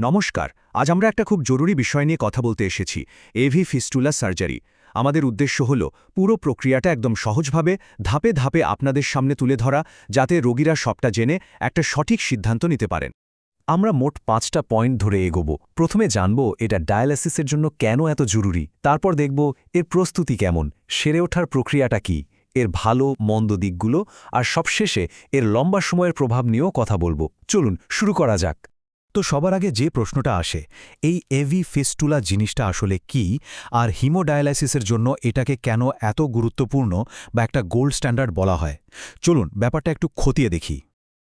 নমস্কার। আজ আমরা একটা খুব জরুরি বিষয় নিয়ে কথা বলতে এসেছি, এভি ফিস্টুলা সার্জারি। আমাদের উদ্দেশ্য হল পুরো প্রক্রিয়াটা একদম সহজভাবে ধাপে ধাপে আপনাদের সামনে তুলে ধরা, যাতে রোগীরা সবটা জেনে একটা সঠিক সিদ্ধান্ত নিতে পারেন। আমরা মোট 5টা পয়েন্ট ধরে এগোব। প্রথমে জানব এটা ডায়ালাইসিসের জন্য কেন এত জরুরি, তারপর দেখব এর প্রস্তুতি কেমন, সেরে ওঠার প্রক্রিয়াটা কি, এর ভালো মন্দ দিকগুলো, আর সবশেষে এর লম্বা সময়ের প্রভাব নিয়েও কথা বলবো। চলুন শুরু করা যাক। তো সবার আগে যে প্রশ্নটা আসে, এই এভি ফিস্টুলা জিনিসটা আসলে কি, আর হিমোডায়ালাইসিসের জন্য এটাকে কেন এত গুরুত্বপূর্ণ বা একটা গোল্ড স্ট্যান্ডার্ড বলা হয়। চলুন ব্যাপারটা একটু খতিয়ে দেখি।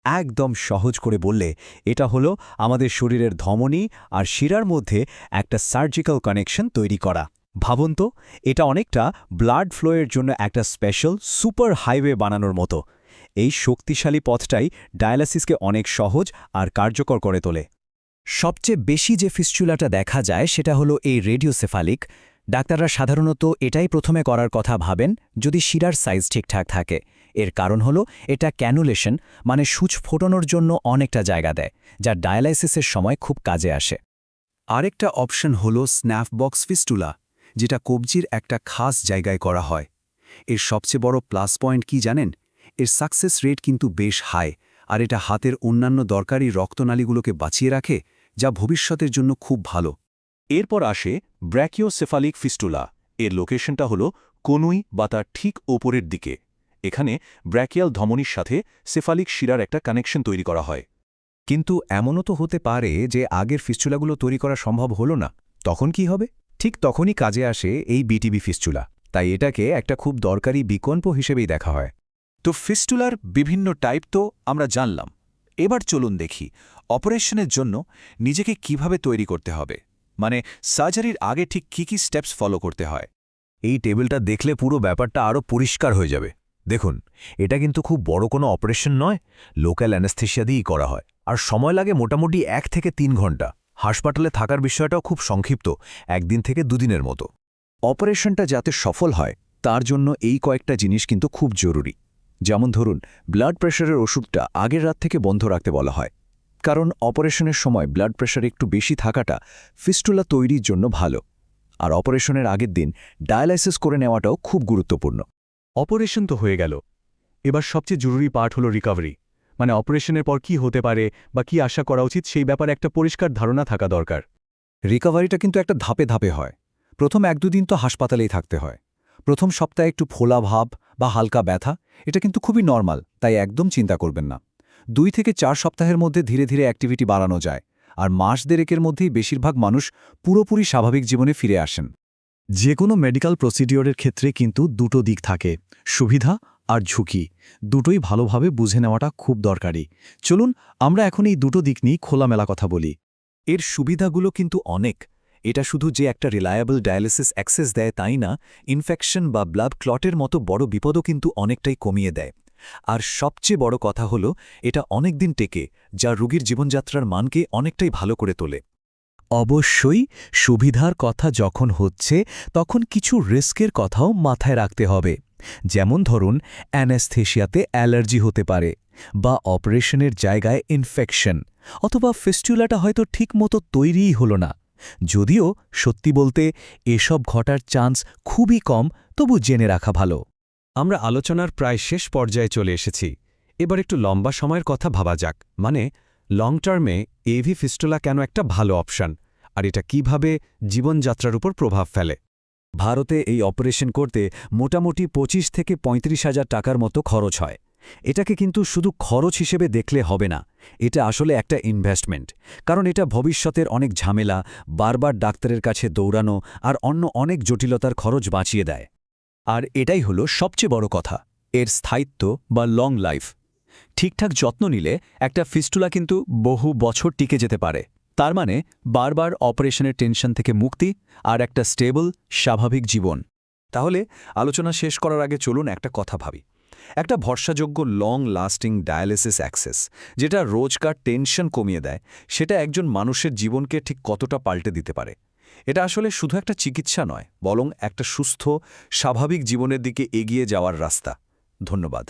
একদম সহজ করে বললে এটা হলো আমাদের শরীরের ধমনী আর শিরার মধ্যে একটা সার্জিক্যাল কানেকশন তৈরি করা। ভাবুন তো, এটা অনেকটা ব্লাড ফ্লোয়ের জন্য একটা স্পেশাল সুপার হাইওয়ে বানানোর মতো। এই শক্তিশালী পথটাই ডায়ালাইসিসকে অনেক সহজ আর কার্যকর করে তোলে। সবচেয়ে বেশি যে ফিস্চুলাটা দেখা যায় সেটা হলো এই রেডিওসেফালিক। ডাক্তাররা সাধারণত এটাই প্রথমে করার কথা ভাবেন যদি শিরার সাইজ ঠিকঠাক থাকে। এর কারণ হলো এটা ক্যানুলেশন, মানে সূচ ফোটানোর জন্য অনেকটা জায়গা দেয়, যা ডায়ালাইসিসের সময় খুব কাজে আসে। আরেকটা অপশন হলো স্ন্যাপবক্স ফিস্টুলা, যেটা কবজির একটা খাস জায়গায় করা হয়। এর সবচেয়ে বড় প্লাস পয়েন্ট কি জানেন? এর সাকসেস রেট কিন্তু বেশ হাই, আর এটা হাতের অন্যান্য দরকারি রক্তনালীগুলোকে বাঁচিয়ে রাখে, যা ভবিষ্যতের জন্য খুব ভালো। এরপর আসে ব্র্যাকিওসেফালিক ফিস্টুলা। এর লোকেশনটা হল কনুই বা তার ঠিক ওপরের দিকে। এখানে ব্র্যাকিয়াল ধমনীর সাথে সেফালিক শিরার একটা কানেকশন তৈরি করা হয়। কিন্তু এমনও তো হতে পারে যে আগের ফিস্চুলাগুলো তৈরি করা সম্ভব হলো না। তখন কি হবে? ঠিক তখনই কাজে আসে এই বিটিবি ফিস্চুলা। তাই এটাকে একটা খুব দরকারি বিকল্প হিসেবেই দেখা হয়। তো ফিস্টুলার বিভিন্ন টাইপ তো আমরা জানলাম। এবার চলুন দেখি অপারেশনের জন্য নিজেকে কিভাবে তৈরি করতে হবে, মানে সার্জারির আগে ঠিক কী স্টেপস ফলো করতে হয়। এই টেবিলটা দেখলে পুরো ব্যাপারটা আরও পরিষ্কার হয়ে যাবে। দেখুন, এটা কিন্তু খুব বড় কোনো অপারেশন নয়, লোকাল অ্যানেস্থেশিয়া দিয়েই করা হয়, আর সময় লাগে মোটামুটি 1 থেকে 3 ঘন্টা। হাসপাতালে থাকার বিষয়টাও খুব সংক্ষিপ্ত, 1 দিন থেকে 2 দিনের মতো। অপারেশনটা যাতে সফল হয় তার জন্য এই কয়েকটা জিনিস কিন্তু খুব জরুরি। যেমন ধরুন, ব্লাড প্রেশারের ওষুধটা আগের রাত থেকে বন্ধ রাখতে বলা হয়, কারণ অপারেশনের সময় ব্লাড প্রেশার একটু বেশি থাকাটা ফিস্টুলা তৈরির জন্য ভালো। আর অপারেশনের আগের দিন ডায়ালাইসিস করে নেওয়াটাও খুব গুরুত্বপূর্ণ। অপারেশন তো হয়ে গেল, এবার সবচেয়ে জরুরি পার্ট হলো রিকভারি, মানে অপারেশনের পর কি হতে পারে বা কি আশা করা উচিত সেই ব্যাপারে একটা পরিষ্কার ধারণা থাকা দরকার। রিকভারিটা কিন্তু একটা ধাপে ধাপে হয়। প্রথম 1-2 দিন তো হাসপাতালেই থাকতে হয়। প্রথম সপ্তাহে একটু ফোলা ভাব বা হালকা ব্যথা, এটা কিন্তু খুবই নরমাল, তাই একদম চিন্তা করবেন না। 2 থেকে 4 সপ্তাহের মধ্যে ধীরে ধীরে অ্যাক্টিভিটি বাড়ানো যায়, আর মাস দেড়েকের মধ্যেই বেশিরভাগ মানুষ পুরোপুরি স্বাভাবিক জীবনে ফিরে আসেন। যে কোনো মেডিকেল প্রসিডিওরের ক্ষেত্রে কিন্তু দুটো দিক থাকে, সুবিধা আর ঝুঁকি। দুটোই ভালোভাবে বুঝে নেওয়াটা খুব দরকারি। চলুন আমরা এখন এই দুটো দিক নিয়ে খোলামেলা কথা বলি। এর সুবিধাগুলো কিন্তু অনেক। এটা শুধু যে একটা রিলায়েবল ডায়ালিসিস অ্যাক্সেস দেয় তাই না, ইনফেকশন বা ব্লাড ক্লটের মতো বড় বিপদও কিন্তু অনেকটাই কমিয়ে দেয়। আর সবচেয়ে বড় কথা হলো, এটা অনেক দিন টেকে, যা রোগীর জীবনযাত্রার মানকে অনেকটাই ভালো করে তোলে। অবশ্যই সুবিধার কথা যখন হচ্ছে, তখন কিছু রিস্কের কথাও মাথায় রাখতে হবে। যেমন ধরুন, অ্যানেস্থেশিয়াতে অ্যালার্জি হতে পারে, বা অপারেশনের জায়গায় ইনফেকশন, অথবা ফিস্টুলাটা হয়তো ঠিকমতো তৈরিই হলো না। যদিও সত্যি বলতে এসব ঘটার চান্স খুবই কম, তবু জেনে রাখা ভালো। আমরা আলোচনার প্রায় শেষ পর্যায়ে চলে এসেছি। এবার একটু লম্বা সময়ের কথা ভাবা যাক, মানে লং টার্মে এভি ফিস্টুলা কেন একটা ভালো অপশন, আর এটা কিভাবে জীবনযাত্রার উপর প্রভাব ফেলে। ভারতে এই অপারেশন করতে মোটামুটি 25 থেকে 35,000 টাকার মতো খরচ হয়। এটাকে কিন্তু শুধু খরচ হিসেবে দেখলে হবে না, এটা আসলে একটা ইনভেস্টমেন্ট। কারণ এটা ভবিষ্যতের অনেক ঝামেলা, বারবার ডাক্তারের কাছে দৌড়ানো আর অন্য অনেক জটিলতার খরচ বাঁচিয়ে দেয়। আর এটাই হলো সবচেয়ে বড় কথা, এর স্থায়িত্ব বা লং লাইফ। ঠিকঠাক যত্ন নিলে একটা ফিস্টুলা কিন্তু বহু বছর টিকে যেতে পারে। তার মানে বারবার অপারেশনের টেনশন থেকে মুক্তি আর একটা স্টেবল স্বাভাবিক জীবন। তাহলে আলোচনা শেষ করার আগে চলুন একটা কথা ভাবি। একটা ভরসাযোগ্য লং লাস্টিং ডায়ালিসিস অ্যাক্সেস, যেটা রোজকার টেনশন কমিয়ে দেয়, সেটা একজন মানুষের জীবনকে ঠিক কতটা পাল্টে দিতে পারে। এটা আসলে শুধু একটা চিকিৎসা নয়, বরং একটা সুস্থ স্বাভাবিক জীবনের দিকে এগিয়ে যাওয়ার রাস্তা। ধন্যবাদ।